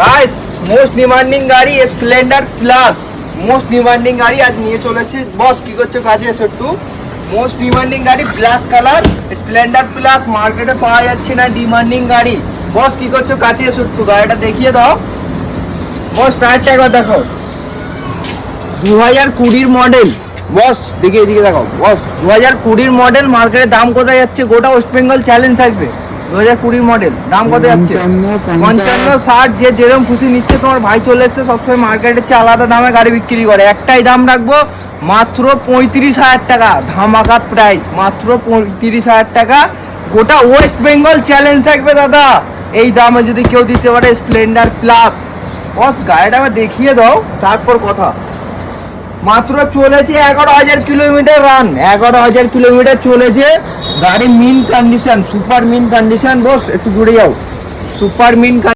Guys most demanding গাড়ি Splendor plus, most demanding গাড়ি আজ নিয়ে চলেছি। বস কি করছো? কাছে এসো একটু। মোস্ট ডিমান্ডিং গাড়ি ব্ল্যাক কালার স্প্লেন্ডার প্লাস, মার্কেটে পাওয়া যাচ্ছে না ডিমান্ডিং গাড়ি। বস কি করছো? কাছে এসো একটু, গাড়িটা দেখিয়ে দাও। বস টায়ারটা একবার দেখো, 2020 মডেল। বস দেখে এদিকে দেখো বস, 2020 মডেল। মার্কেটের দাম কোথায় যাচ্ছে? গোটা ওয়েস্ট বেঙ্গল চ্যালেঞ্জ থাকবে। 2020 মডেল দাম কত যাচ্ছে? 55, 60, যে যেরকম খুশি নিচ্ছে। তোমার ভাই চলে এসছে, সবসময় মার্কেটের চেয়ে আলাদা দামে গাড়ি বিক্রি করে। একটাই দাম রাখবো, মাত্র 35,000 টাকা ধামাকা প্রাইস, মাত্র 35,000 টাকা। গোটা ওয়েস্ট বেঙ্গল চ্যালেঞ্জ থাকবে দাদা, এই দামে যদি কেউ দিতে পারে স্প্লেন্ডার প্লাস। বস গাড়িটা আমার দেখিয়ে দাও, তারপর কথা। মাত্র চলেছে 11,000 কিলোমিটার রান, 11,000 কিলোমিটার চলেছে। গাড়ি mint condition, super mint condition. Boss একটু ঘুরে যাও, সুপার মিন।